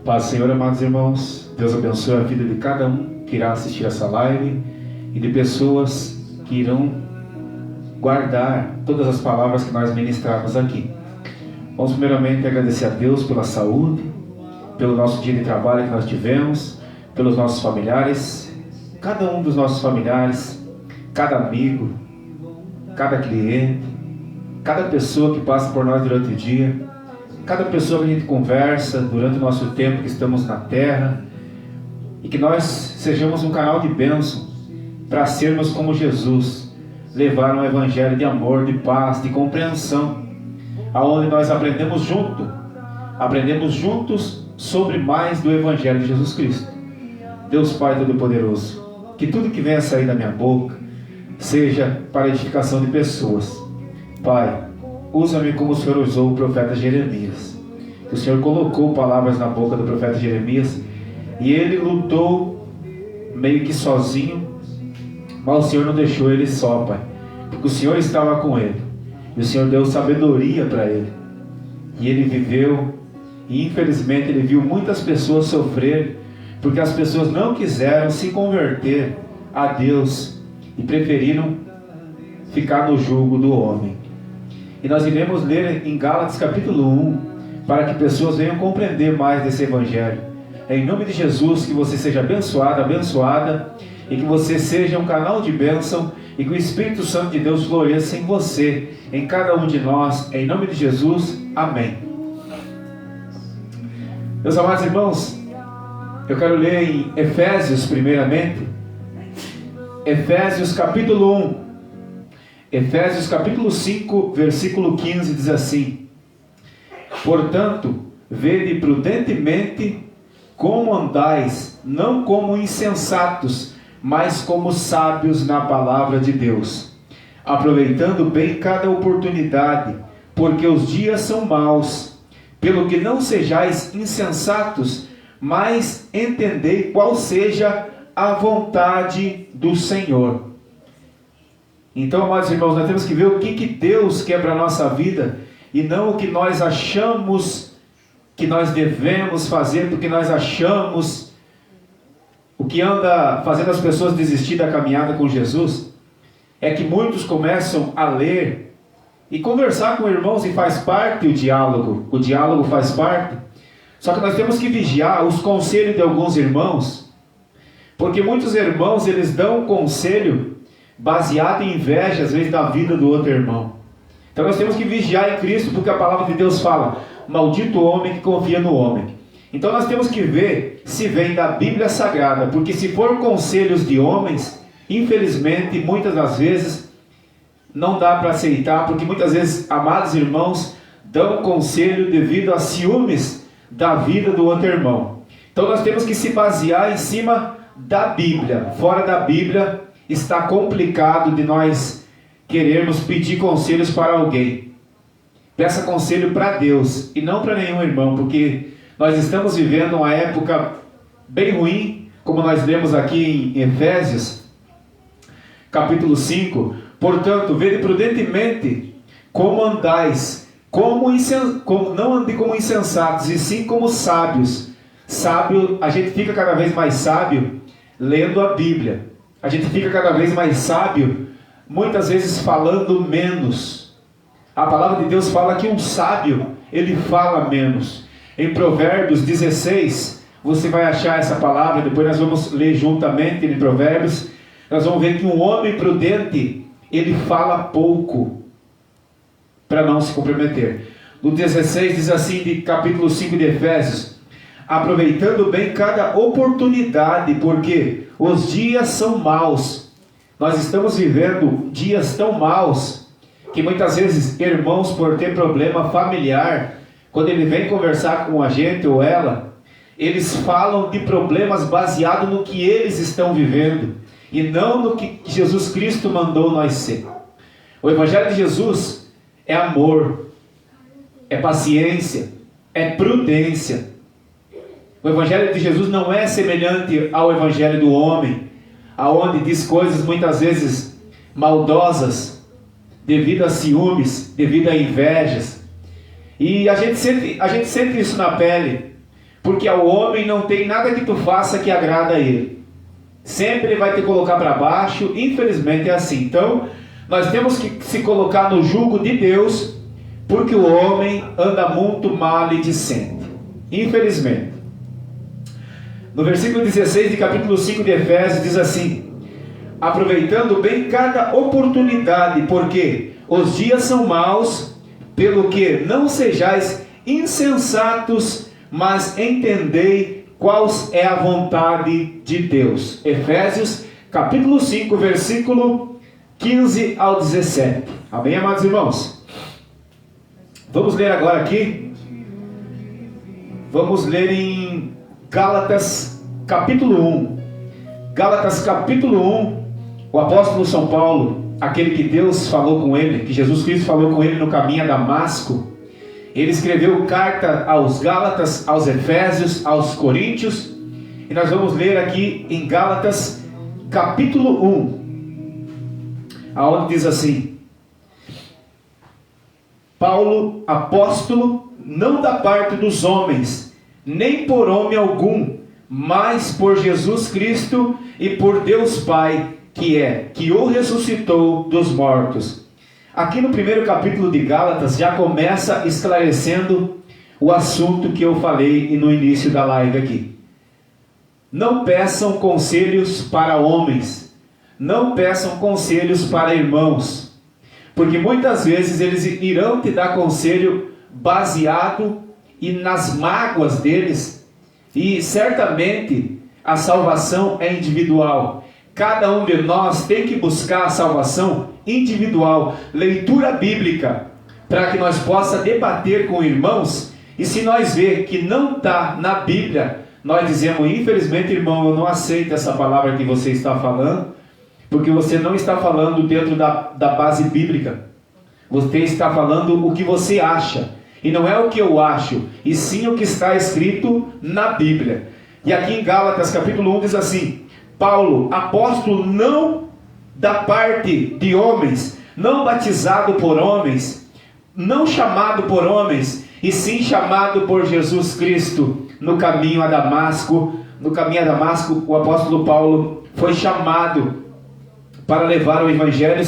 Paz, Senhor, amados irmãos. Deus abençoe a vida de cada um que irá assistir essa live e de pessoas que irão guardar todas as palavras que nós ministramos aqui. Vamos primeiramente agradecer a Deus pela saúde, pelo nosso dia de trabalho que nós tivemos, pelos nossos familiares, cada um dos nossos familiares, cada amigo, cada cliente, cada pessoa que passa por nós durante o dia, cada pessoa que a gente conversa durante o nosso tempo que estamos na terra, e que nós sejamos um canal de bênção para sermos como Jesus, levar um evangelho de amor, de paz, de compreensão, aonde nós aprendemos juntos sobre mais do evangelho de Jesus Cristo. Deus Pai Todo-Poderoso, que tudo que venha a sair da minha boca seja para a edificação de pessoas. Pai, usa-me como o Senhor usou o profeta Jeremias. O Senhor colocou palavras na boca do profeta Jeremias e ele lutou meio que sozinho, mas o Senhor não deixou ele só, Pai, porque o Senhor estava com ele e o Senhor deu sabedoria para ele, e ele viveu, e infelizmente ele viu muitas pessoas sofrer porque as pessoas não quiseram se converter a Deus e preferiram ficar no jugo do homem. E nós iremos ler em Gálatas capítulo 1, para que pessoas venham compreender mais desse evangelho. É em nome de Jesus que você seja abençoado, abençoada, e que você seja um canal de bênção, e que o Espírito Santo de Deus floresça em você, em cada um de nós, em nome de Jesus, amém. Meus amados irmãos, eu quero ler em Efésios primeiramente, Efésios capítulo 1, Efésios capítulo 5, versículo 15 diz assim: portanto, vede prudentemente como andais, não como insensatos, mas como sábios na palavra de Deus, aproveitando bem cada oportunidade, porque os dias são maus. Pelo que não sejais insensatos, mas entendei qual seja a vontade do Senhor. Então, amados irmãos, nós temos que ver o que Deus quer para a nossa vida, e não o que nós achamos que nós devemos fazer, porque nós achamos o que anda fazendo as pessoas desistir da caminhada com Jesus. É que muitos começam a ler e conversar com irmãos, e faz parte o diálogo faz parte, só que nós temos que vigiar os conselhos de alguns irmãos, porque muitos irmãos, eles dão conselho baseado em inveja, às vezes, da vida do outro irmão. Então nós temos que vigiar em Cristo, porque a palavra de Deus fala: maldito o homem que confia no homem. Então nós temos que ver se vem da Bíblia Sagrada, porque se for conselhos de homens, infelizmente, muitas das vezes, não dá para aceitar, porque muitas vezes, amados irmãos, dão conselho devido a ciúmes da vida do outro irmão. Então nós temos que se basear em cima da Bíblia. Fora da Bíblia está complicado de nós querermos pedir conselhos para alguém. Peça conselho para Deus e não para nenhum irmão, porque nós estamos vivendo uma época bem ruim, como nós lemos aqui em Efésios capítulo 5. Portanto, vede prudentemente como andais, não ande como insensatos, e sim como sábios. Sábio, a gente fica cada vez mais sábio lendo a Bíblia. A gente fica cada vez mais sábio, muitas vezes falando menos. A palavra de Deus fala que um sábio, ele fala menos. Em Provérbios 16, você vai achar essa palavra, depois nós vamos ler juntamente em Provérbios. Nós vamos ver que um homem prudente, ele fala pouco, para não se comprometer. No 16 diz assim, de capítulo 5 de Efésios: aproveitando bem cada oportunidade, porque os dias são maus. Nós estamos vivendo dias tão maus, que muitas vezes irmãos, por ter problema familiar, quando ele vem conversar com a gente ou ela, eles falam de problemas baseados no que eles estão vivendo, e não no que Jesus Cristo mandou nós ser. O Evangelho de Jesus é amor, é paciência, é prudência. O Evangelho de Jesus não é semelhante ao Evangelho do homem, aonde diz coisas muitas vezes maldosas, devido a ciúmes, devido a invejas. E a gente sente isso na pele, porque ao homem não tem nada que tu faça que agrada a ele. Sempre ele vai te colocar para baixo, infelizmente é assim. Então, nós temos que se colocar no jugo de Deus, porque o homem anda muito maledicente, infelizmente. No versículo 16 de capítulo 5 de Efésios diz assim: aproveitando bem cada oportunidade, porque os dias são maus, pelo que não sejais insensatos, mas entendei qual é a vontade de Deus. Efésios capítulo 5, versículo 15 ao 17. Amém, amados irmãos? Vamos ler agora aqui. Vamos ler em Gálatas capítulo 1. Gálatas capítulo 1, o apóstolo São Paulo, aquele que Deus falou com ele, que Jesus Cristo falou com ele no caminho a Damasco, ele escreveu carta aos Gálatas, aos Efésios, aos Coríntios, e nós vamos ler aqui em Gálatas capítulo 1, aonde diz assim: Paulo, apóstolo, não da parte dos homens, nem por homem algum, mas por Jesus Cristo e por Deus Pai, que o ressuscitou dos mortos. Aqui no primeiro capítulo de Gálatas já começa esclarecendo o assunto que eu falei no início da live aqui. Não peçam conselhos para homens, não peçam conselhos para irmãos, porque muitas vezes eles irão te dar conselho baseado e nas mágoas deles, e certamente a salvação é individual. Cada um de nós tem que buscar a salvação individual, leitura bíblica, para que nós possa debater com irmãos, e se nós ver que não está na Bíblia, nós dizemos: infelizmente, irmão, eu não aceito essa palavra que você está falando, porque você não está falando dentro da base bíblica, você está falando o que você acha, e não é o que eu acho, e sim o que está escrito na Bíblia. E aqui em Gálatas capítulo 1 diz assim: Paulo, apóstolo, não da parte de homens, não batizado por homens, não chamado por homens, e sim chamado por Jesus Cristo, no caminho a Damasco. No caminho a Damasco, o apóstolo Paulo foi chamado para levar o evangelho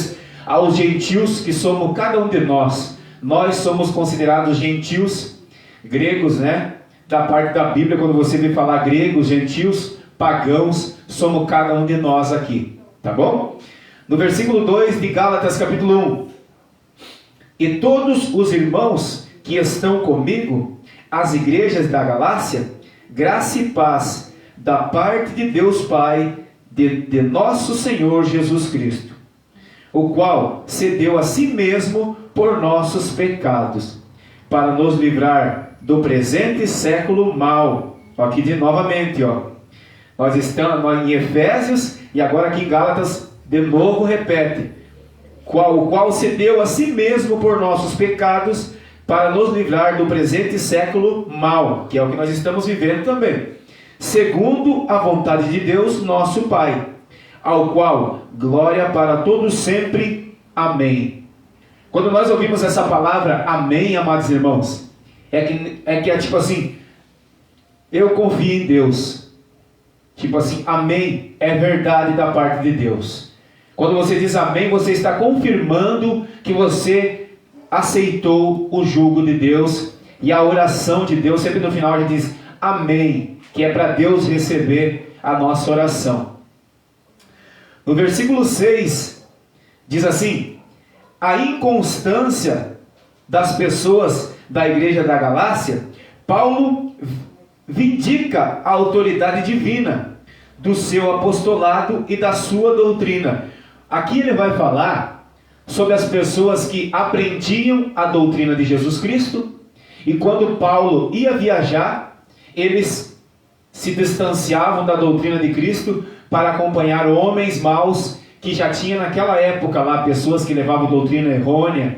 aos gentios, que somos cada um de nós. Nós somos considerados gentios, gregos, né? Da parte da Bíblia, quando você vê falar gregos, gentios, pagãos, somos cada um de nós aqui, tá bom? No versículo 2 de Gálatas capítulo 1: e todos os irmãos que estão comigo, as igrejas da Galácia, graça e paz da parte de Deus Pai, de nosso Senhor Jesus Cristo, o qual se deu a si mesmo por nossos pecados, para nos livrar do presente século mau. Aqui de novamente, nós estamos em Efésios, e agora aqui em Gálatas de novo repete: o qual se deu a si mesmo por nossos pecados, para nos livrar do presente século mau, que é o que nós estamos vivendo também, segundo a vontade de Deus nosso Pai, ao qual glória para todos sempre. Amém. Quando nós ouvimos essa palavra amém, amados irmãos, é tipo assim: eu confio em Deus. Tipo assim, amém é verdade da parte de Deus. Quando você diz amém, você está confirmando que você aceitou o jugo de Deus, e a oração de Deus, sempre no final a gente diz amém, que é para Deus receber a nossa oração. No versículo 6 diz assim: a inconstância das pessoas da igreja da Galácia, Paulo vindica a autoridade divina do seu apostolado e da sua doutrina. Aqui ele vai falar sobre as pessoas que aprendiam a doutrina de Jesus Cristo, e quando Paulo ia viajar, eles se distanciavam da doutrina de Cristo para acompanhar homens maus, que já tinha naquela época lá pessoas que levavam doutrina errônea,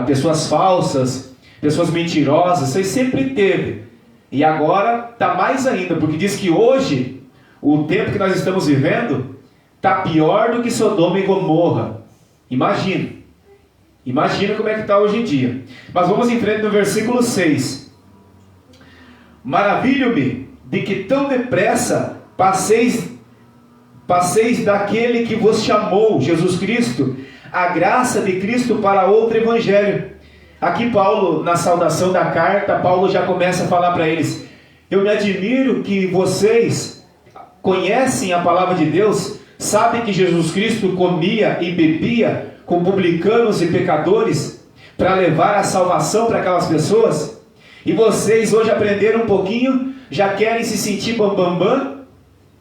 pessoas falsas, pessoas mentirosas. Isso aí sempre teve. E agora está mais ainda, porque diz que hoje, o tempo que nós estamos vivendo, está pior do que Sodoma e Gomorra. Imagina como é que está hoje em dia. Mas vamos em frente no versículo 6. Maravilho-me de que tão depressa passeis daquele que vos chamou, Jesus Cristo, a graça de Cristo para outro evangelho. Aqui Paulo, na saudação da carta, Paulo já começa a falar para eles: eu me admiro que vocês conhecem a palavra de Deus, sabem que Jesus Cristo comia e bebia com publicanos e pecadores para levar a salvação para aquelas pessoas, e vocês hoje aprenderam um pouquinho, já querem se sentir bambambam,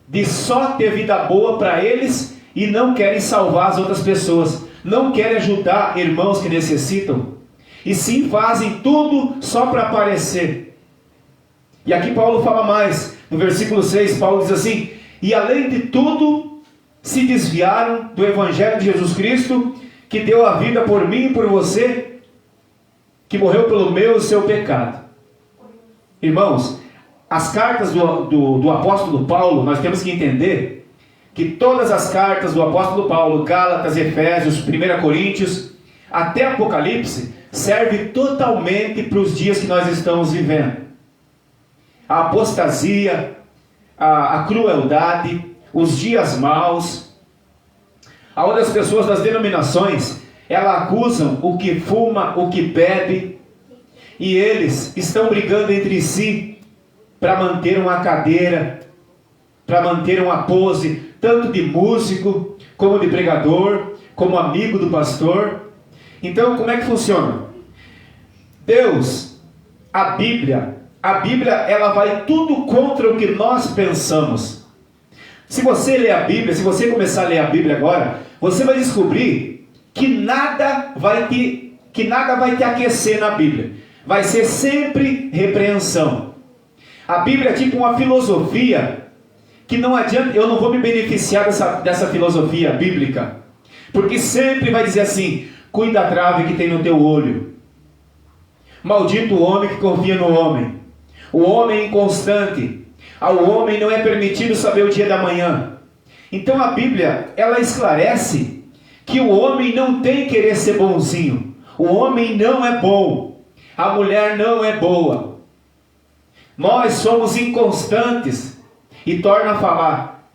de só ter vida boa para eles, e não querem salvar as outras pessoas, não querem ajudar irmãos que necessitam, e sim fazem tudo só para aparecer. E aqui Paulo fala mais, no versículo 6, Paulo diz assim: e além de tudo, se desviaram do evangelho de Jesus Cristo, que deu a vida por mim e por você, que morreu pelo meu e seu pecado. Irmãos, as cartas do apóstolo Paulo, nós temos que entender que todas as cartas do apóstolo Paulo, Gálatas, Efésios, 1 Coríntios, até Apocalipse, serve totalmente para os dias que nós estamos vivendo. A apostasia, a crueldade, os dias maus, aonde as pessoas das denominações, elas acusam o que fuma, o que bebe, e eles estão brigando entre si para manter uma cadeira, para manter uma pose, tanto de músico, como de pregador, como amigo do pastor. Então, como é que funciona? Deus, a Bíblia, ela vai tudo contra o que nós pensamos. Se você ler a Bíblia, se você começar a ler a Bíblia agora, você vai descobrir que nada vai te aquecer na Bíblia. Vai ser sempre repreensão. A Bíblia é tipo uma filosofia que não adianta, eu não vou me beneficiar dessa filosofia bíblica, porque sempre vai dizer assim: cuida da trave que tem no teu olho. Maldito o homem que confia no homem. O homem é inconstante. Ao homem não é permitido saber o dia da manhã. Então a Bíblia, ela esclarece que o homem não tem que querer ser bonzinho. O homem não é bom. A mulher não é boa. Nós somos inconstantes. E torna a falar.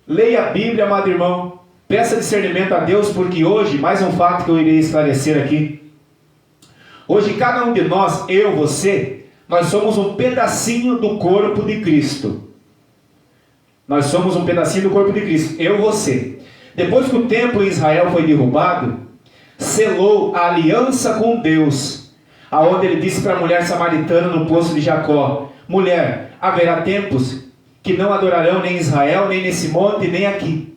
Leia a Bíblia, amado irmão. Peça discernimento a Deus, porque hoje, mais um fato que eu irei esclarecer aqui. Hoje cada um de nós, eu, você, nós somos um pedacinho do corpo de Cristo. Nós somos um pedacinho do corpo de Cristo, eu, você. Depois que o templo em Israel foi derrubado, selou a aliança com Deus, aonde ele disse para a mulher samaritana no poço de Jacó: mulher, haverá tempos que não adorarão nem em Israel, nem nesse monte, nem aqui.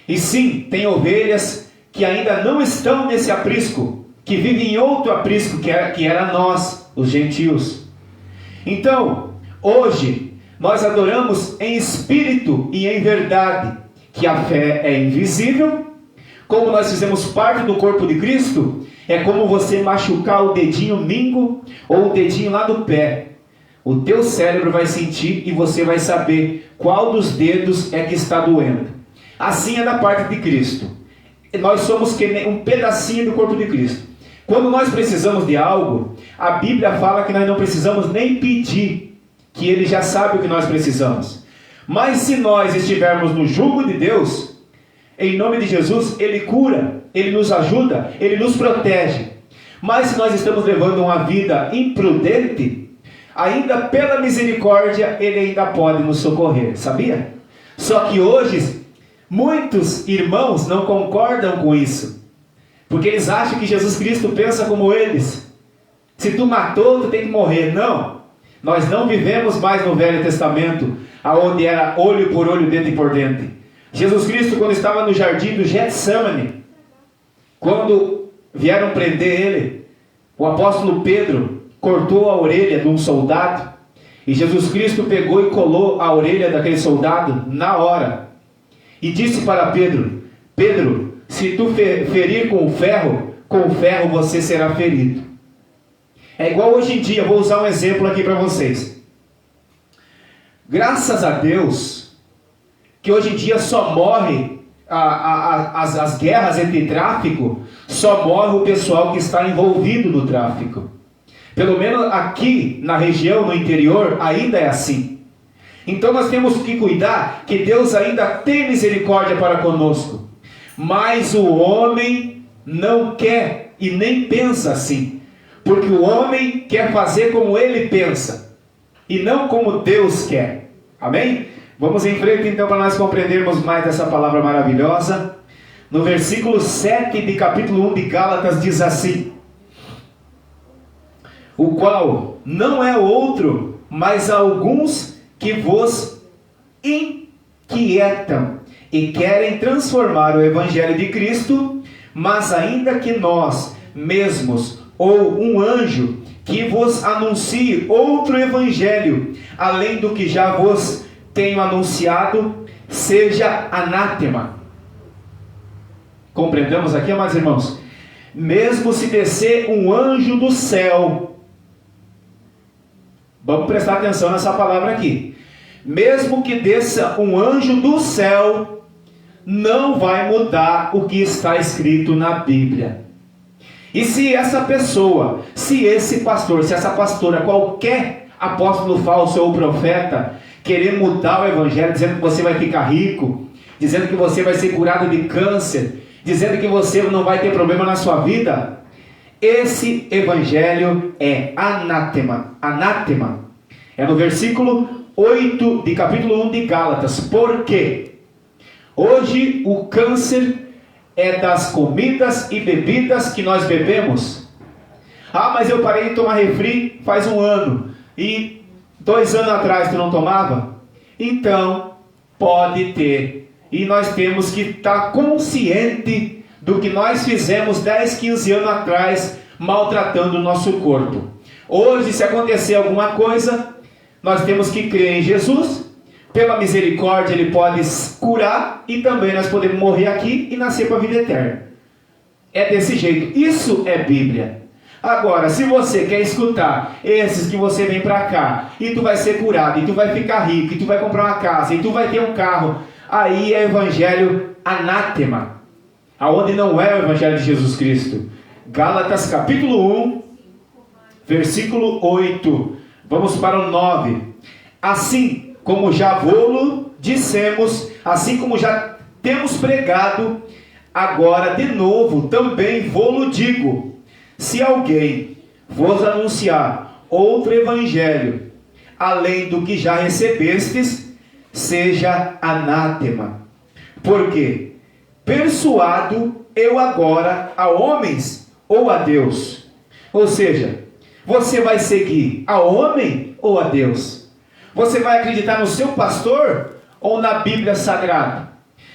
E sim, tem ovelhas que ainda não estão nesse aprisco, que vivem em outro aprisco, que era nós, os gentios. Então, hoje, nós adoramos em espírito e em verdade, que a fé é invisível. Como nós fizemos parte do corpo de Cristo, é como você machucar o dedinho mingo ou o dedinho lá do pé. O teu cérebro vai sentir e você vai saber qual dos dedos é que está doendo. Assim é da parte de Cristo. Nós somos um pedacinho do corpo de Cristo. Quando nós precisamos de algo, a Bíblia fala que nós não precisamos nem pedir, que Ele já sabe o que nós precisamos. Mas se nós estivermos no jugo de Deus, em nome de Jesus, Ele cura, Ele nos ajuda, Ele nos protege. Mas se nós estamos levando uma vida imprudente, ainda pela misericórdia, Ele ainda pode nos socorrer, sabia? Só que hoje, muitos irmãos não concordam com isso, porque eles acham que Jesus Cristo pensa como eles. Se tu matou, tu tem que morrer. Não, nós não vivemos mais no Velho Testamento, aonde era olho por olho, dente por dente. Jesus Cristo, quando estava no jardim do Getsemane, quando vieram prender ele, o apóstolo Pedro cortou a orelha de um soldado, e Jesus Cristo pegou e colou a orelha daquele soldado na hora, e disse para Pedro: Pedro, se tu ferir com ferro você será ferido. É igual hoje em dia, vou usar um exemplo aqui para vocês. Graças a Deus, que hoje em dia só morre as guerras entre tráfico, só morre o pessoal que está envolvido no tráfico. Pelo menos aqui na região, no interior, ainda é assim. Então nós temos que cuidar que Deus ainda tem misericórdia para conosco. Mas o homem não quer e nem pensa assim. Porque o homem quer fazer como ele pensa e não como Deus quer. Amém? Vamos em frente então para nós compreendermos mais dessa palavra maravilhosa. No versículo 7 de capítulo 1 de Gálatas diz assim: o qual não é outro, mas alguns que vos inquietam e querem transformar o evangelho de Cristo, mas ainda que nós mesmos, ou um anjo, que vos anuncie outro evangelho, além do que já vos tenho anunciado, seja anátema. Compreendamos aqui, amados irmãos? Mesmo se descer um anjo do céu, vamos prestar atenção nessa palavra aqui. Mesmo que desça um anjo do céu, não vai mudar o que está escrito na Bíblia. E se essa pessoa, se esse pastor, se essa pastora, qualquer apóstolo falso ou profeta, querer mudar o evangelho, dizendo que você vai ficar rico, dizendo que você vai ser curado de câncer, dizendo que você não vai ter problema na sua vida, esse evangelho é anátema. Anátema. É no versículo 8 de capítulo 1 de Gálatas. Por quê? Hoje o câncer é das comidas e bebidas que nós bebemos. Ah, mas eu parei de tomar refri faz 1 ano. E 2 anos atrás tu não tomava? Então, pode ter. E nós temos que estar consciente do que nós fizemos 10, 15 anos atrás, maltratando o nosso corpo. Hoje, se acontecer alguma coisa, nós temos que crer em Jesus. Pela misericórdia Ele pode curar, e também nós podemos morrer aqui e nascer para a vida eterna. É desse jeito. Isso é Bíblia. Agora, se você quer escutar esses que você vem para cá, e tu vai ser curado, e tu vai ficar rico, e tu vai comprar uma casa, e tu vai ter um carro, aí é evangelho anátema, aonde não é o evangelho de Jesus Cristo. Gálatas capítulo 1, versículo 8. Vamos para o 9. Assim como já vô-lo dissemos, assim como já temos pregado, agora de novo também vô-lo digo: se alguém vos anunciar outro evangelho, além do que já recebestes, seja anátema. Porque persuado eu agora a homens ou a Deus? Ou seja, você vai seguir a homem ou a Deus? Você vai acreditar no seu pastor ou na Bíblia Sagrada?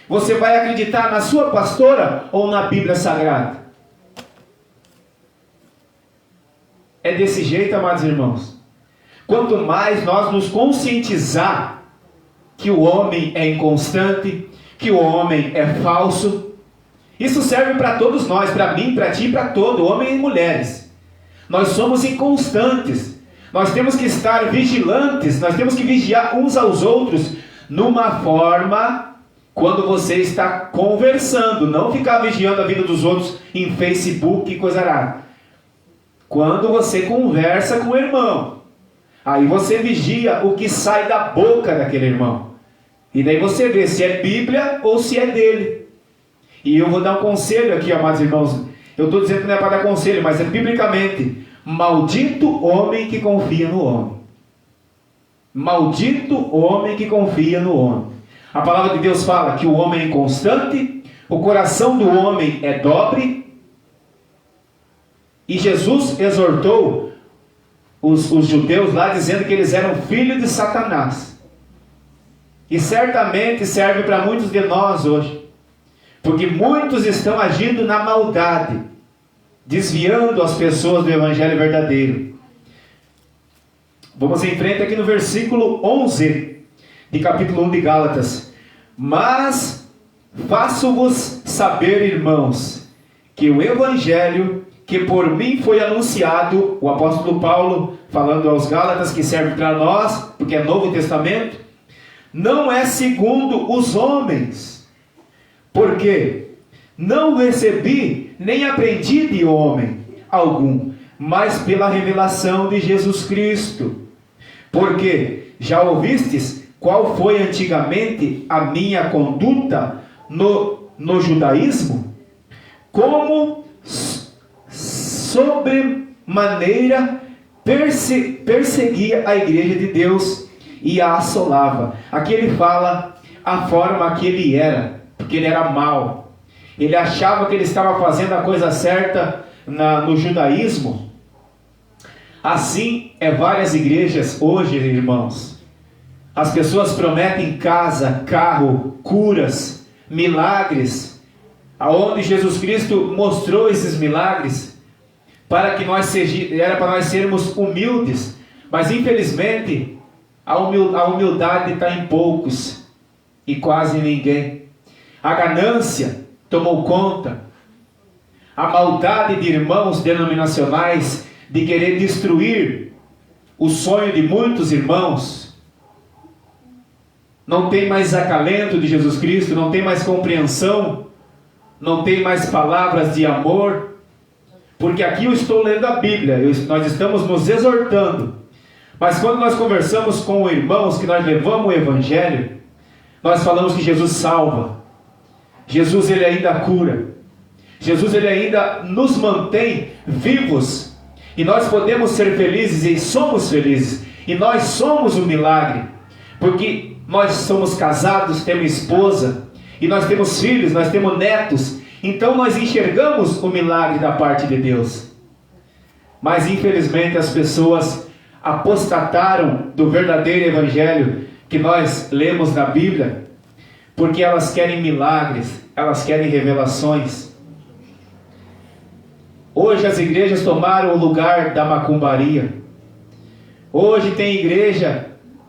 Você vai acreditar na sua pastora ou na Bíblia Sagrada? É desse jeito, amados irmãos. Quanto mais nós nos conscientizar que o homem é inconstante, que o homem é falso, isso serve para todos nós, para mim, para ti, para todo, homem e mulheres. Nós somos inconstantes. Nós temos que estar vigilantes, nós temos que vigiar uns aos outros, numa forma, quando você está conversando, não ficar vigiando a vida dos outros em Facebook e coisa rara. Quando você conversa com o irmão, aí você vigia o que sai da boca daquele irmão. E daí você vê se é Bíblia ou se é dele. E eu vou dar um conselho aqui, amados irmãos. Eu estou dizendo que não é para dar conselho, mas é biblicamente. Maldito homem que confia no homem. Maldito homem que confia no homem. A palavra de Deus fala que o homem é inconstante, o coração do homem é dobre. E Jesus exortou os judeus lá, dizendo que eles eram filhos de Satanás. E certamente serve para muitos de nós hoje. Porque muitos estão agindo na maldade, desviando as pessoas do evangelho verdadeiro. Vamos em frente aqui no versículo 11 de capítulo 1 de Gálatas. Mas faço-vos saber, irmãos, que o evangelho que por mim foi anunciado, o apóstolo Paulo falando aos Gálatas, que serve para nós, porque é Novo Testamento, não é segundo os homens. Porque não recebi nem aprendi de homem algum, mas pela revelação de Jesus Cristo. Porque já ouvistes qual foi antigamente a minha conduta no judaísmo? Como sobremaneira perseguia a igreja de Deus e a assolava. Aqui ele fala a forma que ele era, porque ele era mau. Ele achava que ele estava fazendo a coisa certa no judaísmo. Assim é várias igrejas hoje, irmãos. As pessoas prometem casa, carro, curas, milagres, aonde Jesus Cristo mostrou esses milagres para que era para nós sermos humildes, mas infelizmente a humildade está em poucos e quase ninguém. A ganância tomou conta, a maldade de irmãos denominacionais de querer destruir o sonho de muitos irmãos. Não tem mais acalento de Jesus Cristo, não tem mais compreensão, não tem mais palavras de amor, porque aqui eu estou lendo a Bíblia, nós estamos nos exortando, mas quando nós conversamos com irmãos, que nós levamos o Evangelho, nós falamos que Jesus salva, Jesus ele ainda cura, Jesus ele ainda nos mantém vivos, e nós podemos ser felizes, e somos felizes, e nós somos um milagre, porque nós somos casados, temos esposa, e nós temos filhos, nós temos netos, então nós enxergamos o milagre da parte de Deus. Mas infelizmente as pessoas apostataram do verdadeiro Evangelho que nós lemos na Bíblia, porque elas querem milagres, elas querem revelações. Hoje as igrejas tomaram o lugar da macumbaria. Hoje tem igreja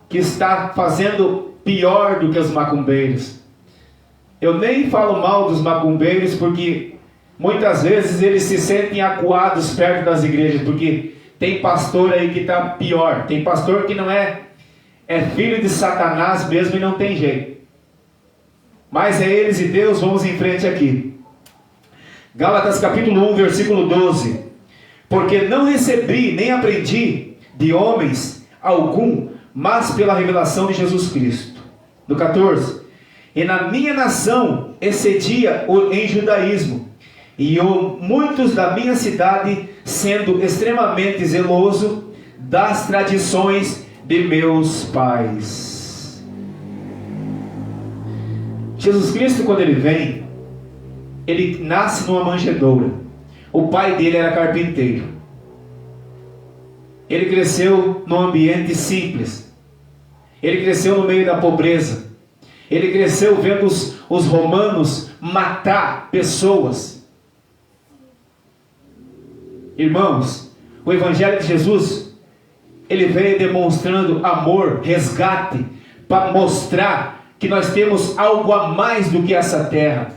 que está fazendo pior do que os macumbeiros. Eu nem falo mal dos macumbeiros, porque muitas vezes eles se sentem acuados perto das igrejas, porque tem pastor aí que está pior, tem pastor que não é filho de Satanás mesmo e não tem jeito. Mas é eles e Deus, vamos em frente aqui. Gálatas capítulo 1, versículo 12. Porque não recebi nem aprendi de homens algum, mas pela revelação de Jesus Cristo. No 14. E na minha nação excedia em judaísmo, e muitos da minha cidade, sendo extremamente zeloso das tradições de meus pais. Jesus Cristo, quando ele vem, ele nasce numa manjedoura. O pai dele era carpinteiro. Ele cresceu num ambiente simples. Ele cresceu no meio da pobreza. Ele cresceu vendo os romanos matar pessoas. Irmãos, o Evangelho de Jesus, ele veio demonstrando amor, resgate, para mostrar que nós temos algo a mais do que essa terra.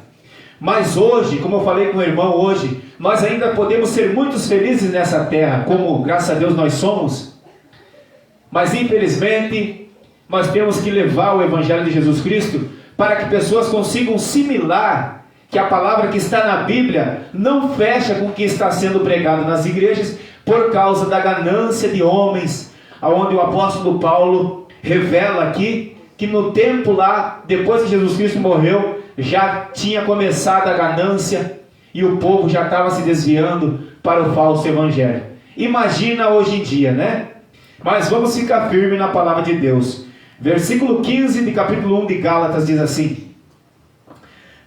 Mas hoje, como eu falei com o irmão hoje, nós ainda podemos ser muito felizes nessa terra, como graças a Deus nós somos. Mas infelizmente, nós temos que levar o Evangelho de Jesus Cristo para que pessoas consigam assimilar que a palavra que está na Bíblia não fecha com o que está sendo pregado nas igrejas por causa da ganância de homens, aonde o apóstolo Paulo revela aqui que no tempo lá, depois que Jesus Cristo morreu, já tinha começado a ganância e o povo já estava se desviando para o falso evangelho. Imagina hoje em dia, né? Mas vamos ficar firme na palavra de Deus. Versículo 15 de capítulo 1 de Gálatas diz assim: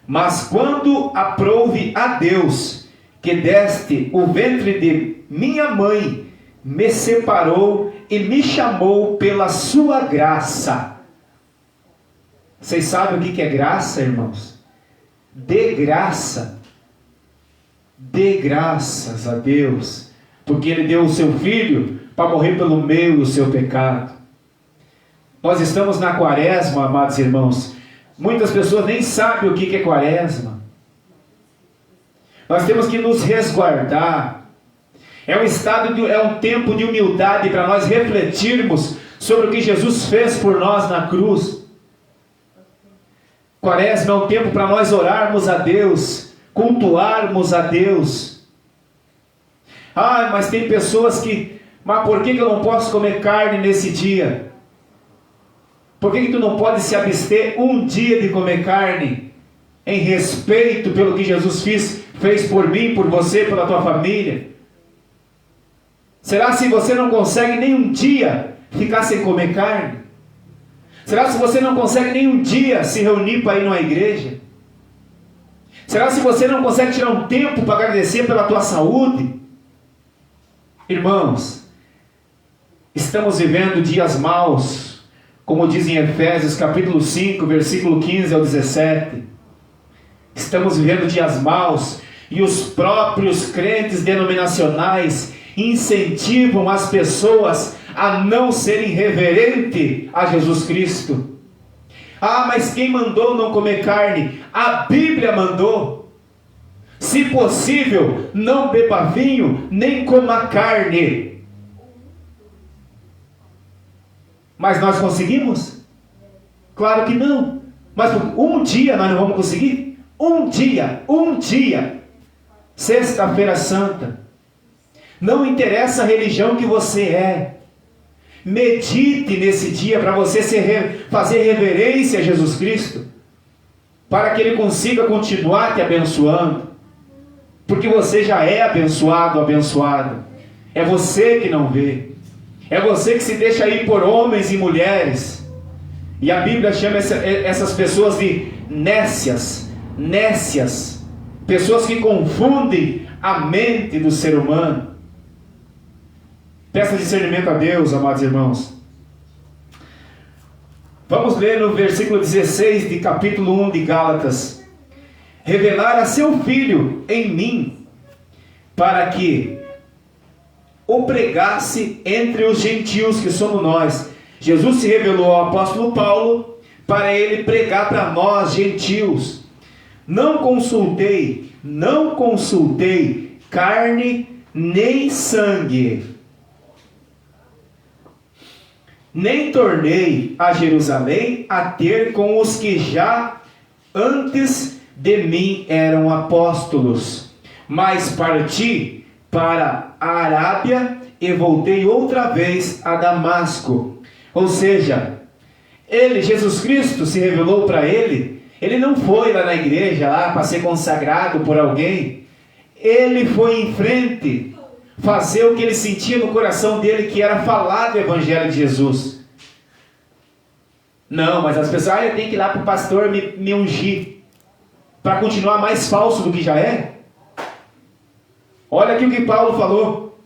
mas quando aprouve a Deus, que deste o ventre de minha mãe, me separou e me chamou pela sua graça. Vocês sabem o que é graça, irmãos? De graça. Dê graças a Deus, porque Ele deu o seu Filho para morrer pelo meu e o seu pecado. Nós estamos na quaresma, amados irmãos. Muitas pessoas nem sabem o que é quaresma. Nós temos que nos resguardar. É um tempo de humildade para nós refletirmos sobre o que Jesus fez por nós na cruz. Quaresma é um tempo para nós orarmos a Deus, cultuarmos a Deus. Ah, mas tem pessoas que... Mas por que eu não posso comer carne nesse dia? Por que tu não pode se abster um dia de comer carne? Em respeito pelo que Jesus fez por mim, por você, pela tua família. Será se você não consegue nem um dia ficar sem comer carne? Será se você não consegue nem um dia se reunir para ir numa igreja? Será se você não consegue tirar um tempo para agradecer pela tua saúde? Irmãos, estamos vivendo dias maus, como diz em Efésios capítulo 5, versículo 15 ao 17. Estamos vivendo dias maus e os próprios crentes denominacionais incentivam as pessoas a não serem reverentes a Jesus Cristo. Ah, mas quem mandou não comer carne? A Bíblia mandou. Se possível, não beba vinho, nem coma carne. Mas nós conseguimos? Claro que não. Mas um dia nós não vamos conseguir? Um dia. Sexta-feira Santa. Não interessa a religião que você é. Medite nesse dia para você fazer reverência a Jesus Cristo, para que Ele consiga continuar te abençoando, porque você já é abençoado. É você que não vê, é você que se deixa ir por homens e mulheres, e a Bíblia chama essas pessoas de nécias, pessoas que confundem a mente do ser humano. Peça discernimento a Deus, amados irmãos. Vamos ler no versículo 16 de capítulo 1 de Gálatas. Revelar a seu Filho em mim, para que o pregasse entre os gentios, que somos nós. Jesus se revelou ao apóstolo Paulo, para ele pregar para nós, gentios. Não consultei carne nem sangue, nem tornei a Jerusalém a ter com os que já antes de mim eram apóstolos, mas parti para a Arábia e voltei outra vez a Damasco. Ou seja, Jesus Cristo se revelou para ele não foi lá na igreja lá para ser consagrado por alguém. Ele foi em frente fazer o que ele sentia no coração dele, que era falar do Evangelho de Jesus. Não, mas as pessoas, eu tenho que ir lá para o pastor me ungir, para continuar mais falso do que já é. Olha aqui o que Paulo falou.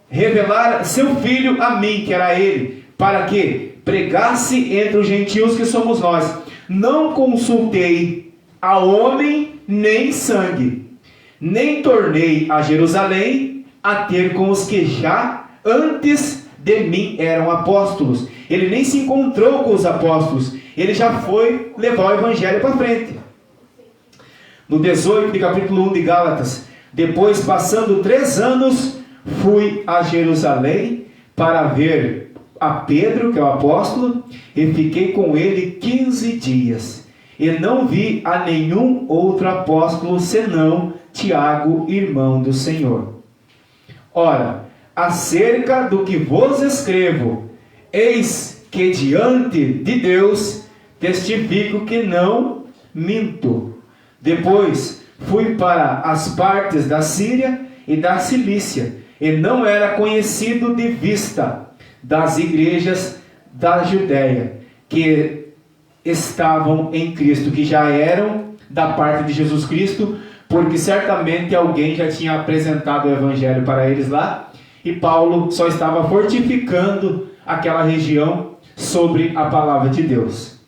Revelar seu Filho a mim, que era ele, para que pregasse entre os gentios, que somos nós. Não consultei a homem nem sangue, nem tornei a Jerusalém a ter com os que já antes de mim eram apóstolos. Ele nem se encontrou com os apóstolos, ele já foi levar o evangelho para frente. No 18 de capítulo 1 de Gálatas: depois, passando 3 anos, fui a Jerusalém para ver a Pedro, que é o apóstolo, e fiquei com ele 15 dias. E não vi a nenhum outro apóstolo senão Tiago, irmão do Senhor. Ora, acerca do que vos escrevo, eis que diante de Deus testifico que não minto. Depois fui para as partes da Síria e da Cilícia, e não era conhecido de vista das igrejas da Judéia, que estavam em Cristo, que já eram da parte de Jesus Cristo, porque certamente alguém já tinha apresentado o evangelho para eles lá, e Paulo só estava fortificando aquela região sobre a palavra de Deus.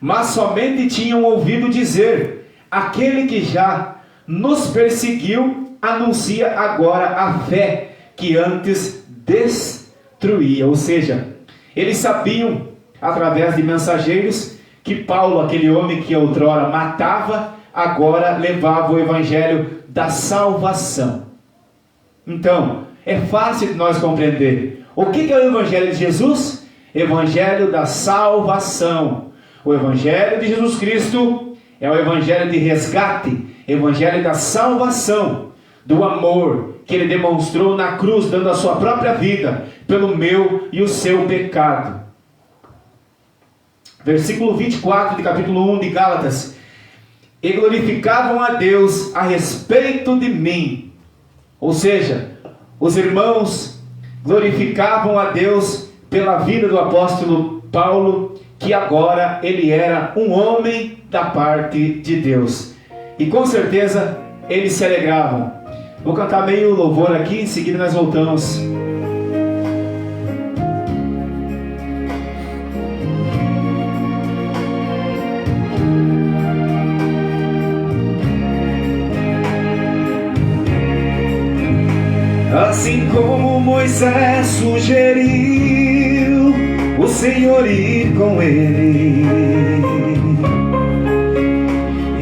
Mas somente tinham ouvido dizer: aquele que já nos perseguiu anuncia agora a fé que antes destruía. Ou seja, eles sabiam, através de mensageiros, que Paulo, aquele homem que outrora matava, agora levava o evangelho da salvação. Então, é fácil de nós compreender. O que é o evangelho de Jesus? Evangelho da salvação. O evangelho de Jesus Cristo é o evangelho de resgate, Evangelho da salvação, do amor que Ele demonstrou na cruz, dando a sua própria vida pelo meu e o seu pecado. Versículo 24 de capítulo 1 de Gálatas: e glorificavam a Deus a respeito de mim. Ou seja, os irmãos glorificavam a Deus pela vida do apóstolo Paulo, que agora ele era um homem da parte de Deus. E com certeza eles se alegravam. Vou cantar meio louvor aqui, em seguida nós voltamos. Assim como Moisés sugeriu o Senhor ir com ele,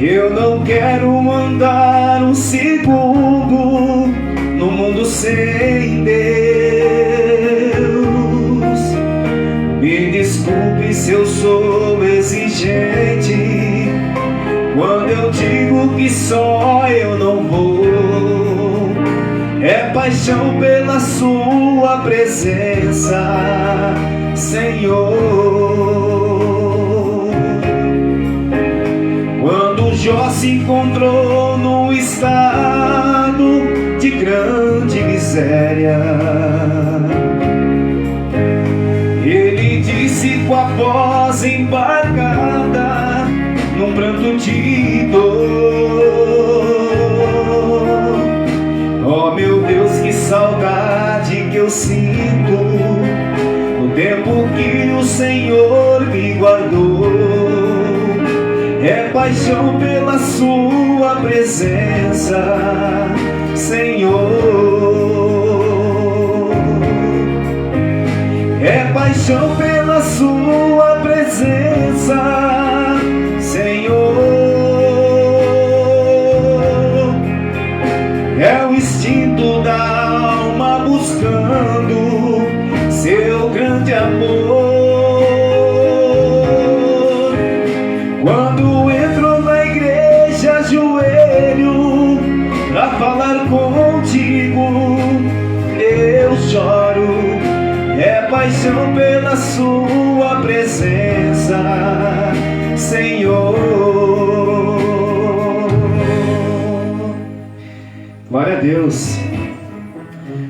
eu não quero andar um segundo no mundo sem Deus. Me desculpe se eu sou exigente quando eu digo que só eu não vou. É paixão pela sua presença, Senhor. Quando Jó se encontrou num estado de grande miséria, ele disse com a voz embargada, num pranto de dor: oh meu Deus, que saudade que eu sinto no tempo que o Senhor me guardou. É paixão pela sua presença, Senhor. É paixão pela sua presença, Senhor. É o instinto da alma buscando seu grande amor. Quando entro na igreja, ajoelho pra falar contigo, eu choro. É paixão pela sua presença, Senhor. Glória a Deus.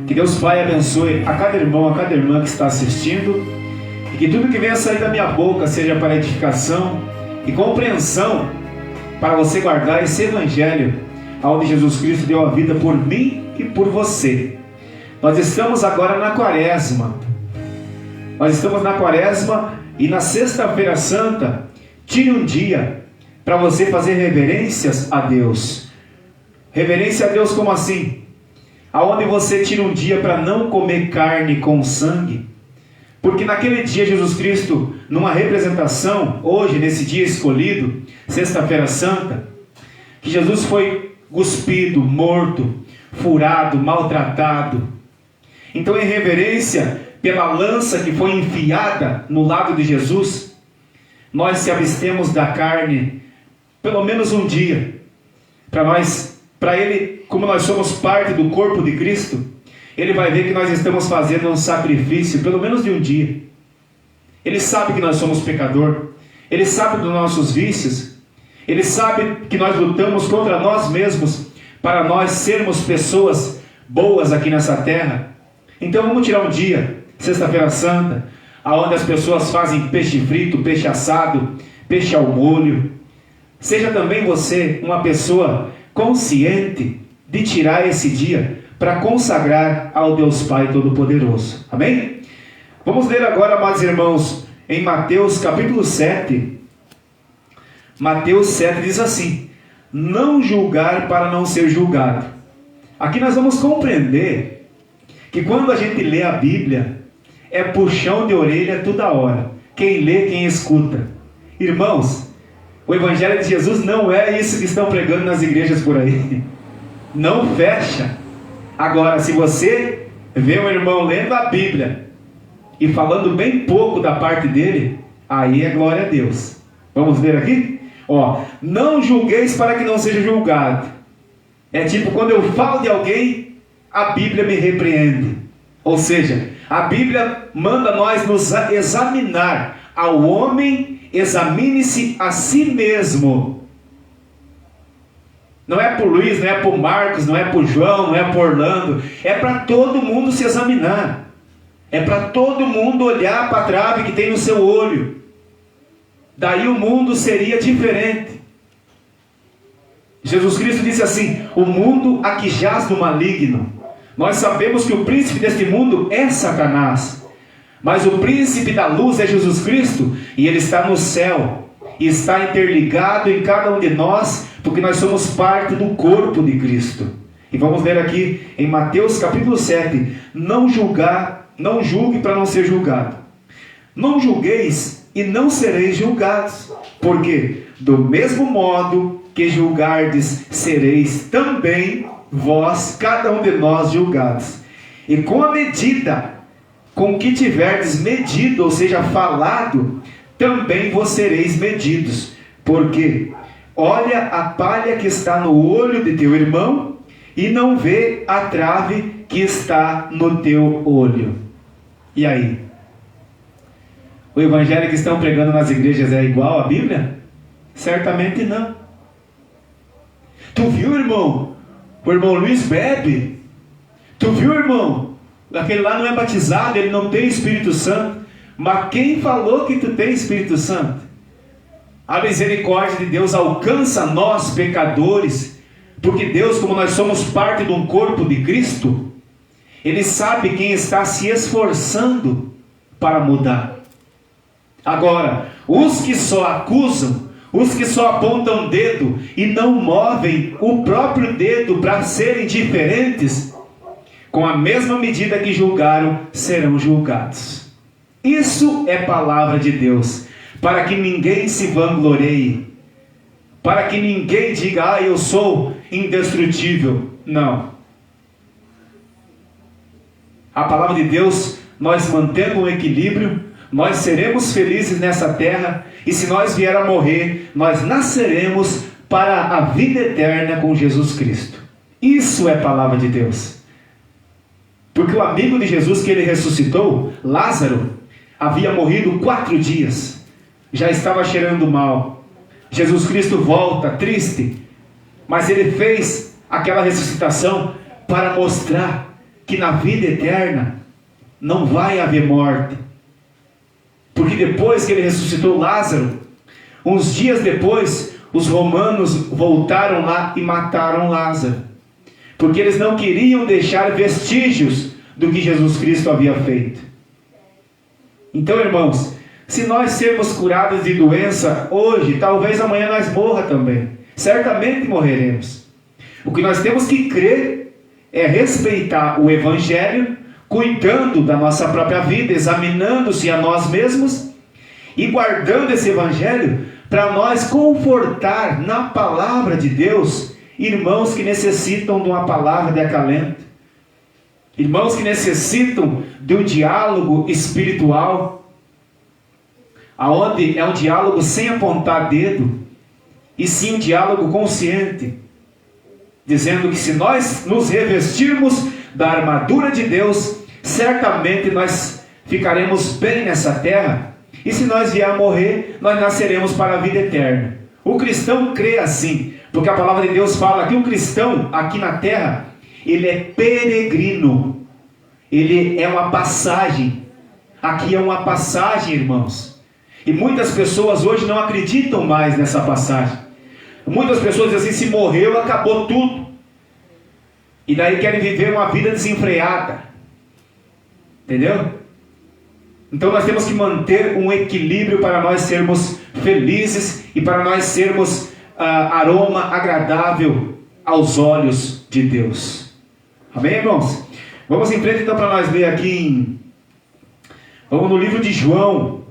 Que Deus Pai abençoe a cada irmão, a cada irmã que está assistindo, e que tudo que venha sair da minha boca seja para edificação e compreensão, para você guardar esse evangelho onde Jesus Cristo deu a vida por mim e por você. Nós estamos agora na quaresma. Nós estamos na quaresma, e na sexta-feira santa, tire um dia para você fazer reverências a Deus. Reverência a Deus como assim? Aonde você tira um dia para não comer carne com sangue. Porque naquele dia Jesus Cristo, numa representação, hoje, nesse dia escolhido, sexta-feira santa, que Jesus foi cuspido, morto, furado, maltratado. Então, em reverência pela lança que foi enfiada no lado de Jesus, nós se abstemos da carne pelo menos um dia, para Ele, como nós somos parte do corpo de Cristo, Ele vai ver que nós estamos fazendo um sacrifício pelo menos de um dia. Ele sabe que nós somos pecador, Ele sabe dos nossos vícios, Ele sabe que nós lutamos contra nós mesmos para nós sermos pessoas boas aqui nessa terra. Então vamos tirar um dia, sexta-feira santa, onde as pessoas fazem peixe frito, peixe assado, peixe ao molho. Seja também você uma pessoa consciente de tirar esse dia para consagrar ao Deus Pai Todo-Poderoso. Amém? Vamos ler agora, amados irmãos, em Mateus capítulo 7. Mateus 7 diz assim: não julgar para não ser julgado. Aqui nós vamos compreender que quando a gente lê a Bíblia, é puxão de orelha toda hora. Quem lê, quem escuta. Irmãos, o Evangelho de Jesus não é isso que estão pregando nas igrejas por aí. Não fecha. Agora, se você vê um irmão lendo a Bíblia e falando bem pouco da parte dele, aí é glória a Deus. Vamos ver aqui? Ó, não julgueis para que não seja julgado. É tipo, quando eu falo de alguém, a Bíblia me repreende. Ou seja, a Bíblia manda nós nos examinar. Ao homem, examine-se a si mesmo. Não é por Luiz, não é por Marcos, não é por João, não é por Orlando. É para todo mundo se examinar. É para todo mundo olhar para a trave que tem no seu olho. Daí o mundo seria diferente. Jesus Cristo disse assim: o mundo aqui jaz no maligno. Nós sabemos que o príncipe deste mundo é Satanás. Mas o príncipe da luz é Jesus Cristo. E ele está no céu. E está interligado em cada um de nós, porque nós somos parte do corpo de Cristo. E vamos ler aqui em Mateus capítulo 7. Não julgue para não ser julgado. Não julgueis e não sereis julgados. Porque do mesmo modo que julgardes, sereis também vós, cada um de nós, julgados. E com a medida com que tiverdes medido, ou seja, falado, também vos sereis medidos. Porque olha a palha que está no olho de teu irmão, e não vê a trave que está no teu olho. E aí? O evangelho que estão pregando nas igrejas é igual à Bíblia? Certamente não. Tu viu, irmão? O irmão Luiz bebe. Tu viu, irmão? Aquele lá não é batizado, ele não tem Espírito Santo. Mas quem falou que tu tem Espírito Santo? A misericórdia de Deus alcança nós, pecadores, porque Deus, como nós somos parte de um corpo de Cristo, Ele sabe quem está se esforçando para mudar. Agora, os que só acusam, os que só apontam o dedo e não movem o próprio dedo para serem diferentes, com a mesma medida que julgaram, serão julgados. Isso é palavra de Deus, para que ninguém se vanglorie, para que ninguém diga: eu sou indestrutível. Não. A palavra de Deus, nós mantendo um equilíbrio, nós seremos felizes nessa terra, e se nós vier a morrer, nós nasceremos para a vida eterna com Jesus Cristo. Isso é palavra de Deus. Porque o amigo de Jesus que ele ressuscitou, Lázaro, havia morrido 4 dias, já estava cheirando mal. Jesus Cristo volta triste, mas ele fez aquela ressuscitação para mostrar que na vida eterna não vai haver morte. Porque depois que ele ressuscitou Lázaro, uns dias depois, os romanos voltaram lá e mataram Lázaro, porque eles não queriam deixar vestígios do que Jesus Cristo havia feito. Então, irmãos, se nós sermos curados de doença hoje, talvez amanhã nós morra também. Certamente morreremos. O que nós temos que crer é respeitar o Evangelho, cuidando da nossa própria vida, examinando-se a nós mesmos e guardando esse Evangelho para nós confortar na palavra de Deus irmãos que necessitam de uma palavra de acalento, irmãos que necessitam de um diálogo espiritual, aonde é um diálogo sem apontar dedo, e sim um diálogo consciente, dizendo que se nós nos revestirmos da armadura de Deus, certamente nós ficaremos bem nessa terra, e se nós vier a morrer, nós nasceremos para a vida eterna. O cristão crê assim, porque a palavra de Deus fala que o cristão aqui na terra, ele é peregrino, ele é uma passagem. Aqui é uma passagem, irmãos, e muitas pessoas hoje não acreditam mais nessa passagem. Muitas pessoas dizem assim: se morreu, acabou tudo. E daí querem viver uma vida desenfreada. Entendeu? Então nós temos que manter um equilíbrio para nós sermos felizes e para nós sermos aroma agradável aos olhos de Deus. Amém, irmãos? Vamos em frente então para nós ler aqui vamos no livro de João,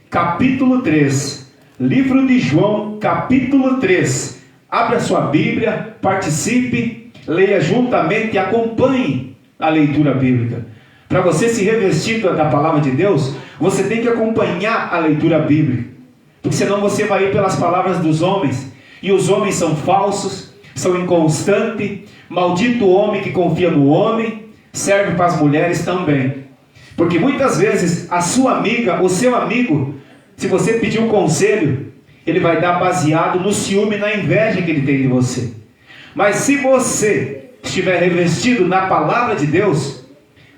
capítulo 3. Livro de João, capítulo 3. Abra sua Bíblia, participe, leia juntamente e acompanhe a leitura bíblica. Para você se revestir da palavra de Deus, você tem que acompanhar a leitura bíblica. porque senão você vai ir pelas palavras dos homens, e os homens são falsos, são inconstantes. Maldito o homem que confia no homem. Serve para as mulheres também, porque muitas vezes a sua amiga, o seu amigo, se você pedir um conselho, ele vai dar baseado no ciúme e na inveja que ele tem de você. Mas se você estiver revestido na palavra de Deus,